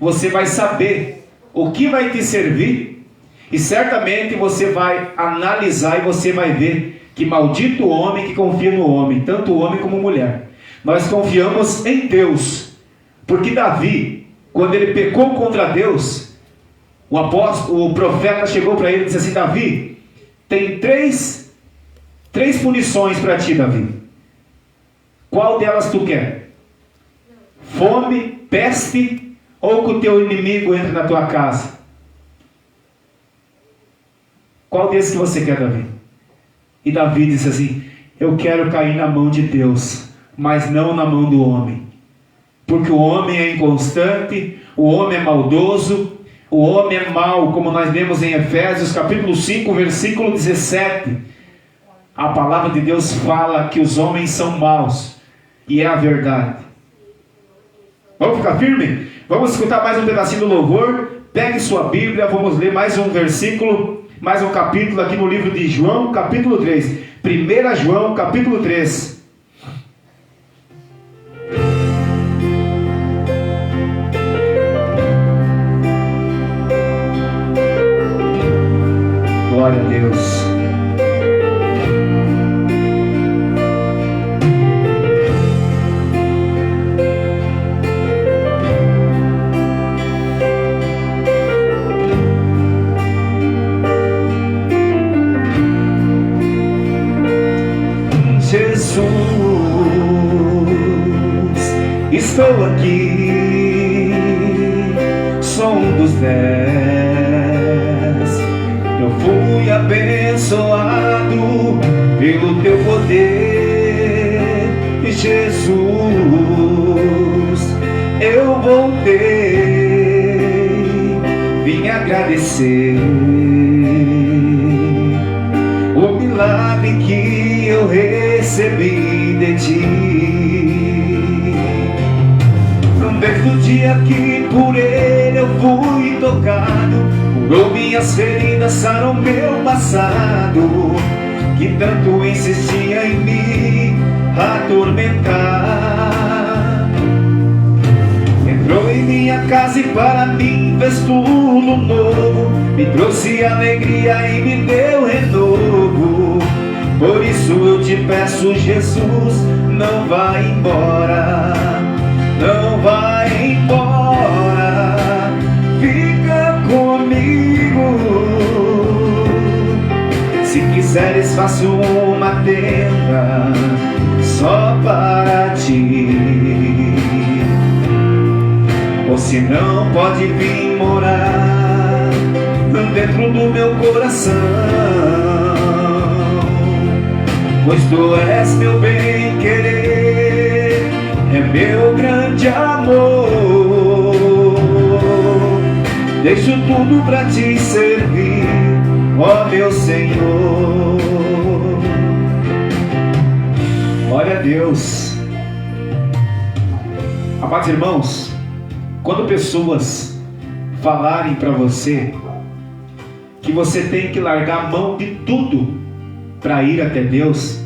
você vai saber o que vai te servir, e certamente você vai analisar e você vai ver que maldito o homem que confia no homem, tanto o homem como a mulher. Nós confiamos em Deus, porque Davi, quando ele pecou contra Deus, o profeta chegou para ele e disse assim: Davi, tem três punições para ti, Davi. Qual delas tu quer? Fome, peste, ou que o teu inimigo entre na tua casa? Qual desses que você quer, Davi? E Davi disse assim: eu quero cair na mão de Deus, mas não na mão do homem. Porque o homem é inconstante, o homem é maldoso, o homem é mau, como nós lemos em Efésios capítulo 5, versículo 17. A palavra de Deus fala que os homens são maus, e é a verdade. Vamos ficar firme? Vamos escutar mais um pedacinho do louvor. Pegue sua Bíblia, vamos ler mais um versículo, mais um capítulo aqui no livro de João, capítulo 3. 1 João, capítulo 3. Glória a Deus. Jesus, estou aqui, sou um dos 10. Eu fui abençoado pelo teu poder, Jesus. Eu voltei, vim agradecer o milagre que eu recebi de ti. Desde o dia que por ele eu fui tocado, curou minhas feridas, sarou meu passado, que tanto insistia em me atormentar. Entrou em minha casa e para mim fez tudo novo, me trouxe alegria e me deu renovo. Por isso eu te peço, Jesus, não vai embora, não vai embora, fica comigo. Se quiseres faço uma tenda só para ti, ou se não pode vir morar dentro do meu coração, pois tu és meu bem-querer, é meu grande amor. Deixo tudo pra te servir, ó meu Senhor. Glória a Deus. Amados irmãos, quando pessoas falarem para você que você tem que largar a mão de tudo para ir até Deus,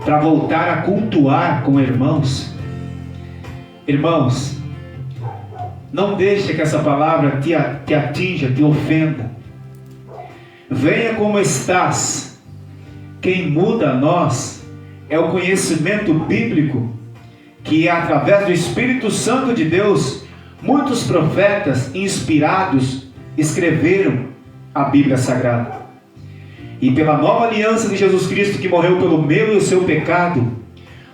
para voltar a cultuar com irmãos, irmãos, não deixe que essa palavra te atinja, te ofenda. Venha como estás. Quem muda a nós é o conhecimento bíblico, que é através do Espírito Santo de Deus, muitos profetas inspirados escreveram a Bíblia Sagrada. E pela nova aliança de Jesus Cristo, que morreu pelo meu e o seu pecado,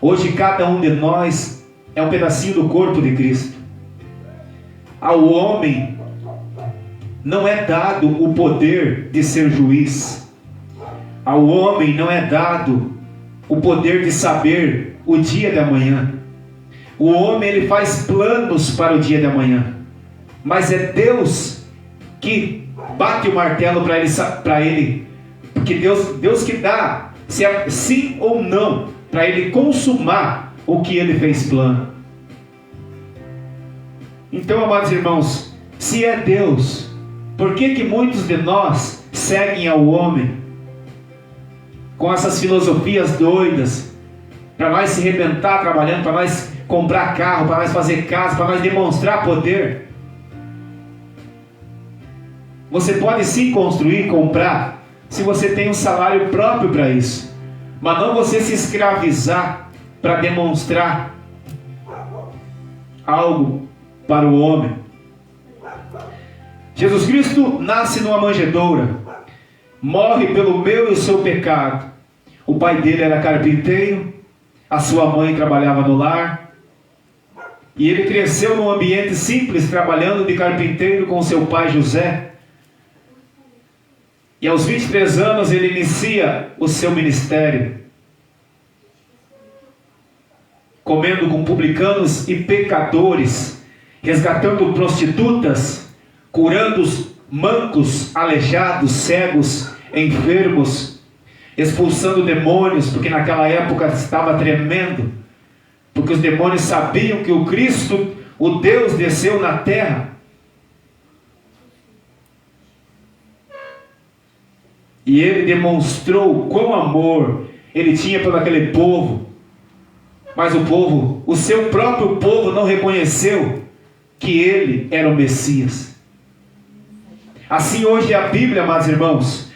hoje cada um de nós é um pedacinho do corpo de Cristo. Ao homem não é dado o poder de ser juiz. Ao homem não é dado o poder de saber o dia da manhã. O homem, ele faz planos para o dia da manhã, mas é Deus que bate o martelo para ele que Deus que dá, se é sim ou não, para Ele consumar o que Ele fez plano. Então, amados irmãos, se é Deus, por que muitos de nós seguem ao homem com essas filosofias doidas, para nós se arrebentar trabalhando, para nós comprar carro, para nós fazer casa, para nós demonstrar poder? Você pode sim construir, comprar, se você tem um salário próprio para isso, mas não você se escravizar para demonstrar algo para o homem. Jesus Cristo nasce numa manjedoura, morre pelo meu e o seu pecado. O pai dele era carpinteiro, a sua mãe trabalhava no lar, e ele cresceu num ambiente simples, trabalhando de carpinteiro com seu pai José. E aos 23 anos ele inicia o seu ministério, comendo com publicanos e pecadores, resgatando prostitutas, curando os mancos, aleijados, cegos, enfermos, expulsando demônios, porque naquela época estava tremendo, porque os demônios sabiam que o Cristo, o Deus, desceu na terra. E ele demonstrou quão amor ele tinha pelo aquele povo. Mas o povo, o seu próprio povo, não reconheceu que ele era o Messias. Assim hoje é a Bíblia, amados irmãos.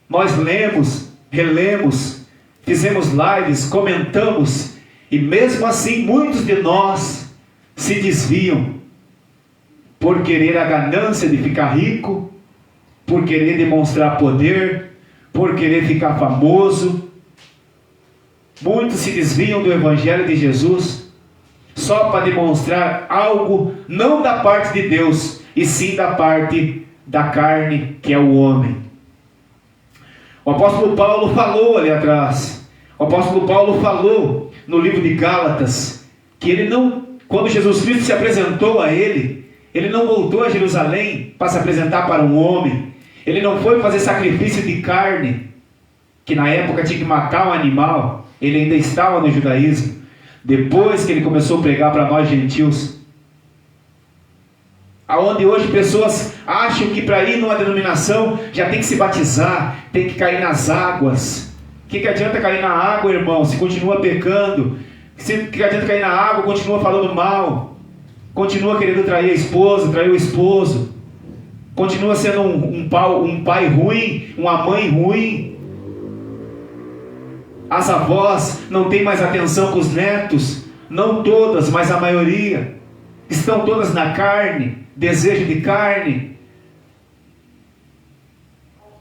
Nós lemos, relemos, fizemos lives, comentamos, e mesmo assim muitos de nós se desviam por querer a ganância de ficar rico, por querer demonstrar poder, por querer ficar famoso. Muitos se desviam do Evangelho de Jesus só para demonstrar algo não da parte de Deus, e sim da parte da carne, que é o homem. O apóstolo Paulo falou ali atrás, o apóstolo Paulo falou no livro de Gálatas, que ele não, quando Jesus Cristo se apresentou a ele não voltou a Jerusalém para se apresentar para um homem. Ele não foi fazer sacrifício de carne, que na época tinha que matar um animal. Ele ainda estava no judaísmo, depois que ele começou a pregar para nós gentios. Aonde hoje pessoas acham que para ir numa denominação já tem que se batizar, tem que cair nas águas. O que adianta cair na água, irmão, se continua pecando? O que adianta cair na água, continua falando mal, continua querendo trair a esposa, trair o esposo, continua sendo um pai ruim, uma mãe ruim. As avós não têm mais atenção com os netos, não todas, mas a maioria. Estão todas na carne, desejo de carne.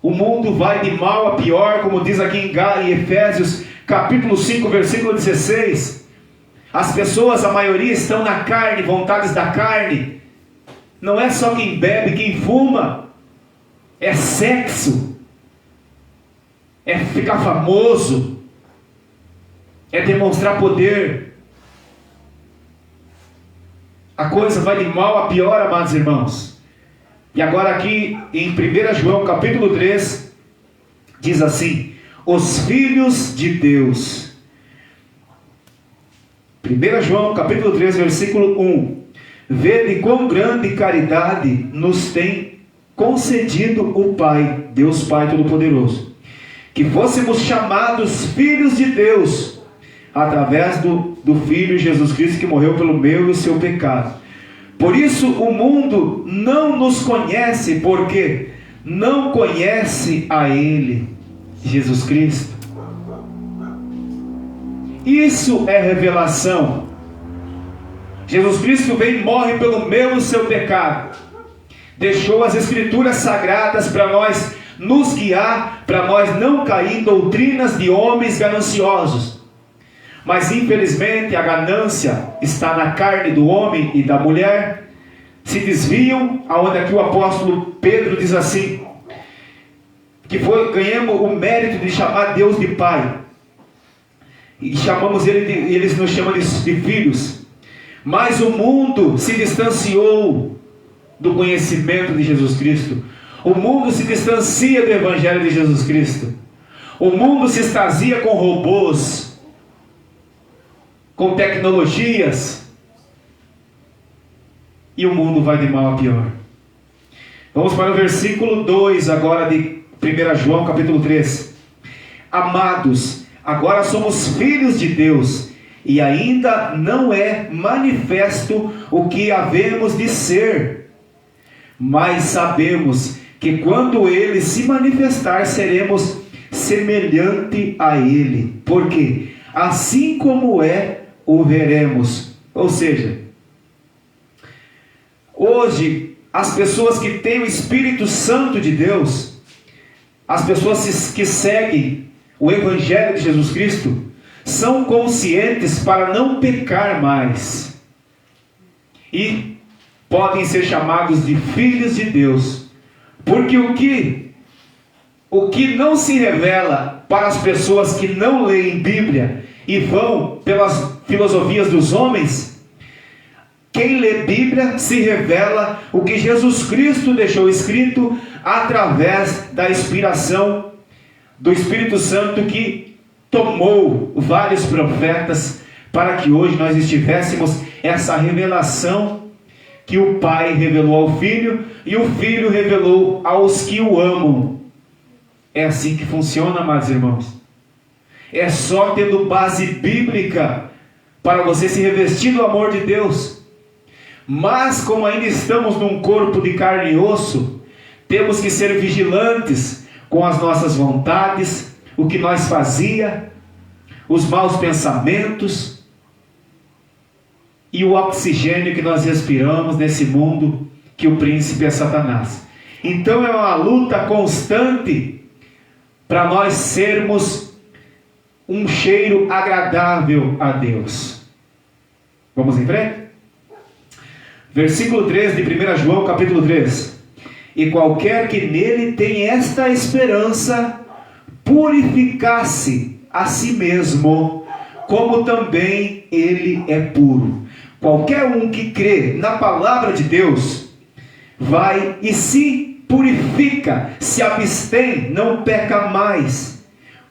O mundo vai de mal a pior, como diz aqui em Efésios, capítulo 5, versículo 16. As pessoas, a maioria, estão na carne, vontades da carne. Não é só quem bebe, quem fuma. É sexo. É ficar famoso. É demonstrar poder. A coisa vai de mal a pior, amados irmãos. E agora aqui em 1 João capítulo 3, diz assim: os filhos de Deus. 1 João capítulo 3, versículo 1. Vede quão grande caridade nos tem concedido o Pai, Deus Pai Todo-Poderoso, que fôssemos chamados filhos de Deus, através do Filho Jesus Cristo, que morreu pelo meu e o seu pecado. Por isso o mundo não nos conhece, porque não conhece a Ele, Jesus Cristo. Isso é revelação. Jesus Cristo vem e morre pelo meu e o seu pecado. Deixou as Escrituras sagradas para nós nos guiar, para nós não cair em doutrinas de homens gananciosos. Mas infelizmente a ganância está na carne do homem e da mulher. Se desviam, aonde aqui o apóstolo Pedro diz assim, que ganhamos o mérito de chamar Deus de Pai, e chamamos eles nos chamam de filhos. Mas o mundo se distanciou do conhecimento de Jesus Cristo. O mundo se distancia do Evangelho de Jesus Cristo. O mundo se extasia com robôs, com tecnologias, e o mundo vai de mal a pior. Vamos para o versículo 2 agora de 1 João capítulo 3. Amados, agora somos filhos de Deus, e ainda não é manifesto o que havemos de ser, mas sabemos que quando Ele se manifestar, seremos semelhante a Ele, porque assim como é, o veremos. Ou seja, hoje, as pessoas que têm o Espírito Santo de Deus, as pessoas que seguem o Evangelho de Jesus Cristo, são conscientes para não pecar mais, e podem ser chamados de filhos de Deus, porque o que não se revela para as pessoas que não leem Bíblia e vão pelas filosofias dos homens, quem lê Bíblia se revela o que Jesus Cristo deixou escrito através da inspiração do Espírito Santo, que tomou vários profetas para que hoje nós estivéssemos essa revelação que o Pai revelou ao Filho e o Filho revelou aos que o amam. É assim que funciona, amados irmãos. É só tendo base bíblica para você se revestir do amor de Deus. Mas como ainda estamos num corpo de carne e osso, temos que ser vigilantes com as nossas vontades, o que nós fazia, os maus pensamentos e o oxigênio que nós respiramos nesse mundo que o príncipe é Satanás. Então é uma luta constante para nós sermos um cheiro agradável a Deus. Vamos em frente? Versículo 3 de 1 João capítulo 3. E qualquer que nele tem esta esperança, purificasse a si mesmo, como também ele é puro. Qualquer um que crê na palavra de Deus, vai e se purifica, se abstém, não peca mais.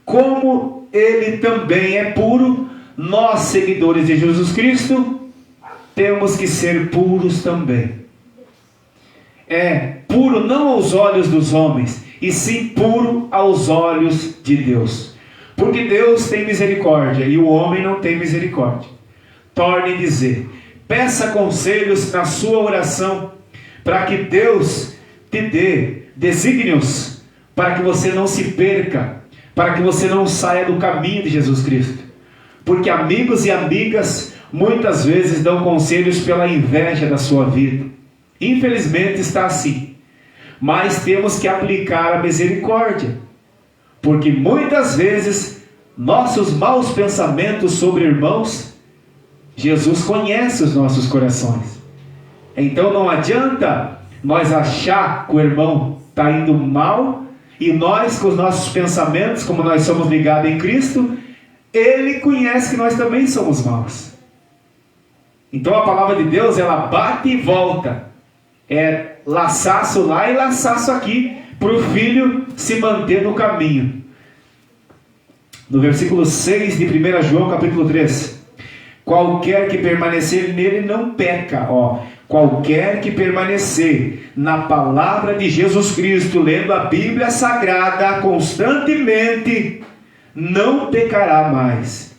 Como ele também é puro, nós, seguidores de Jesus Cristo, temos que ser puros também. É puro não aos olhos dos homens, e sim puro aos olhos de Deus. Porque Deus tem misericórdia e o homem não tem misericórdia. Torne a dizer, peça conselhos na sua oração, para que Deus te dê desígnios, para que você não se perca, para que você não saia do caminho de Jesus Cristo. Porque amigos e amigas muitas vezes dão conselhos pela inveja da sua vida. Infelizmente está assim. Mas temos que aplicar a misericórdia, porque muitas vezes nossos maus pensamentos sobre irmãos, Jesus conhece os nossos corações. Então não adianta nós achar que o irmão está indo mal, e nós com os nossos pensamentos, como nós somos ligados em Cristo, Ele conhece que nós também somos maus. Então a palavra de Deus, ela bate e volta. É laçaço lá e laçaço aqui, para o filho se manter no caminho. No versículo 6 de 1 João capítulo 3. Qualquer que permanecer nele não peca. Qualquer que permanecer na palavra de Jesus Cristo, lendo a Bíblia Sagrada constantemente, não pecará mais.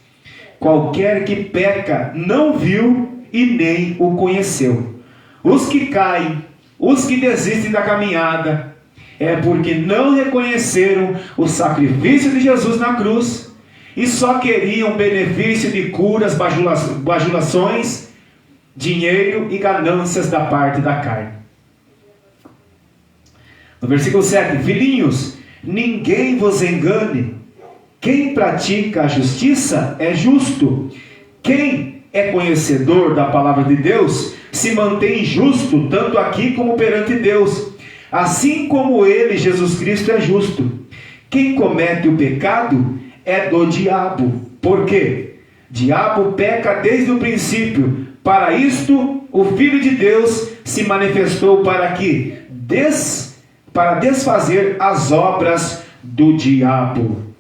Qualquer que peca não viu e nem o conheceu. Os que caem, os que desistem da caminhada, é porque não reconheceram o sacrifício de Jesus na cruz e só queriam benefício de curas, bajulações, dinheiro e ganâncias da parte da carne. No versículo 7, filhinhos, ninguém vos engane. Quem pratica a justiça é justo. Quem é conhecedor da palavra de Deus se mantém justo, tanto aqui como perante Deus, assim como ele, Jesus Cristo, é justo. Quem comete o pecado é do diabo. Por quê? Diabo peca desde o princípio. Para isto, o Filho de Deus se manifestou para desfazer as obras do diabo.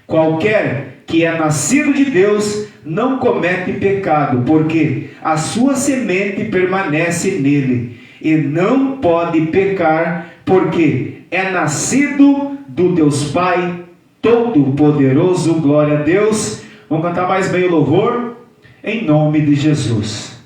Qualquer que é nascido de Deus não comete pecado, porque a sua semente permanece nele, e não pode pecar, porque é nascido do Deus Pai Todo-Poderoso. Glória a Deus. Vamos cantar mais bem o louvor, em nome de Jesus.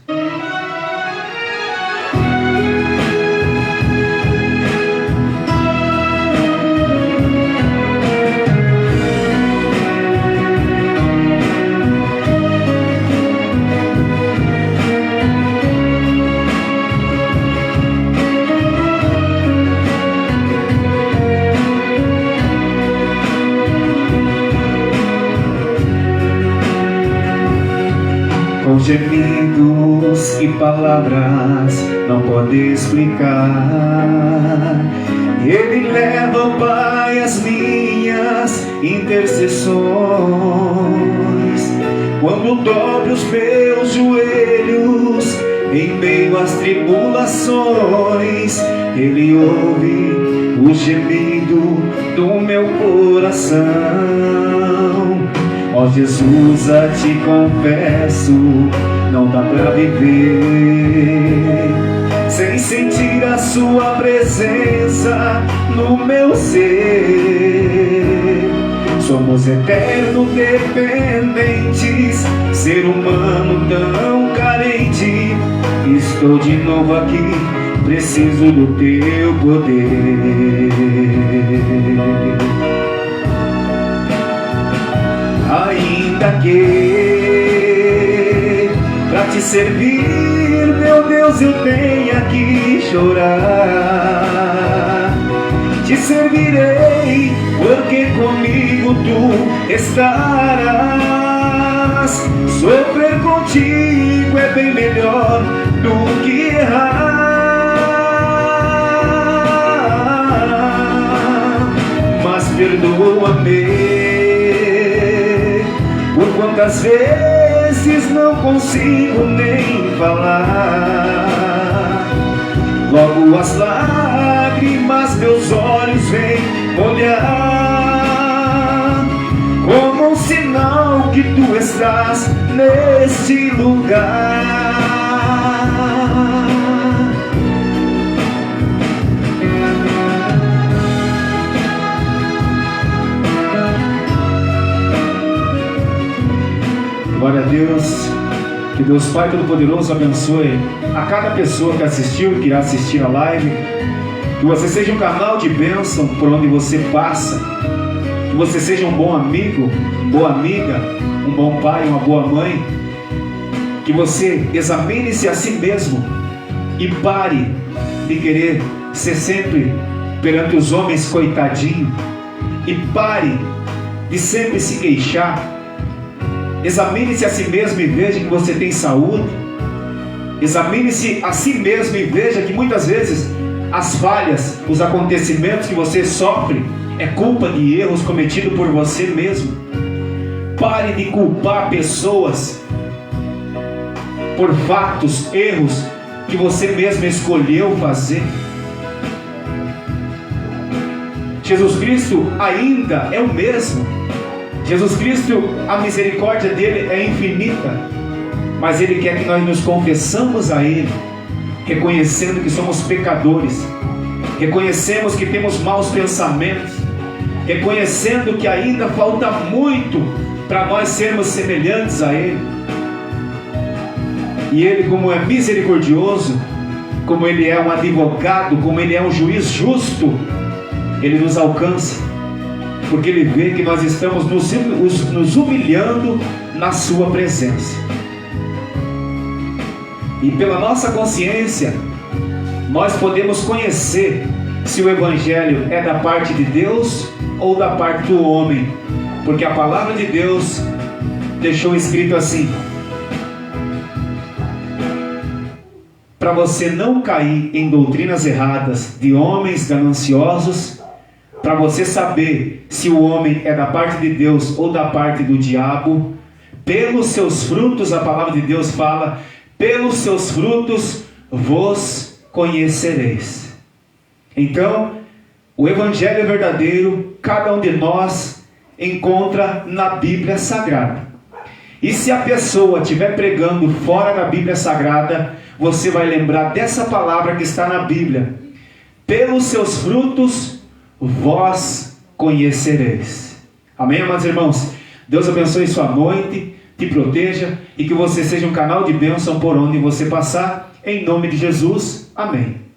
Com gemidos e palavras não pode explicar, Ele leva ao Pai as minhas intercessões. Quando dobro os meus joelhos em meio às tribulações, Ele ouve o gemido do meu coração. Ó Jesus, a ti confesso, não dá pra viver sem sentir a sua presença no meu ser. Somos eternos dependentes, ser humano tão carente. Estou de novo aqui, preciso do teu poder. Ainda que pra te servir, meu Deus, eu tenha que chorar, te servirei, porque comigo tu estarás. Sofrer contigo é bem melhor do que errar. Mas perdoa-me por quantas vezes não consigo nem falar. Logo as lágrimas meus olhos vêm molhar, como um sinal que tu estás neste lugar. Glória a Deus. Que Deus Pai Todo-Poderoso abençoe a cada pessoa que assistiu e que irá assistir a live. Que você seja um canal de bênção por onde você passa. Que você seja um bom amigo, uma boa amiga, um bom pai, uma boa mãe. Que você examine-se a si mesmo e pare de querer ser sempre perante os homens coitadinho. E pare de sempre se queixar. Examine-se a si mesmo e veja que você tem saúde. Examine-se a si mesmo e veja que muitas vezes as falhas, os acontecimentos que você sofre é culpa de erros cometidos por você mesmo. Pare de culpar pessoas por fatos, erros que você mesmo escolheu fazer. Jesus Cristo ainda é o mesmo. Jesus Cristo, a misericórdia dele é infinita, mas ele quer que nós nos confessamos a ele, reconhecendo que somos pecadores, reconhecemos que temos maus pensamentos, reconhecendo que ainda falta muito para nós sermos semelhantes a ele. E ele, como é misericordioso, como ele é um advogado, como ele é um juiz justo, ele nos alcança, porque ele vê que nós estamos nos humilhando na sua presença. E pela nossa consciência, nós podemos conhecer se o Evangelho é da parte de Deus ou da parte do homem, porque a palavra de Deus deixou escrito assim: para você não cair em doutrinas erradas de homens gananciosos, para você saber se o homem é da parte de Deus ou da parte do diabo, pelos seus frutos, a palavra de Deus fala, pelos seus frutos vos conhecereis. Então, o Evangelho é verdadeiro, cada um de nós encontra na Bíblia Sagrada. E se a pessoa estiver pregando fora da Bíblia Sagrada, você vai lembrar dessa palavra que está na Bíblia: pelos seus frutos vós conhecereis. Amém, amados irmãos? Deus abençoe sua noite, te proteja e que você seja um canal de bênção por onde você passar. Em nome de Jesus, amém.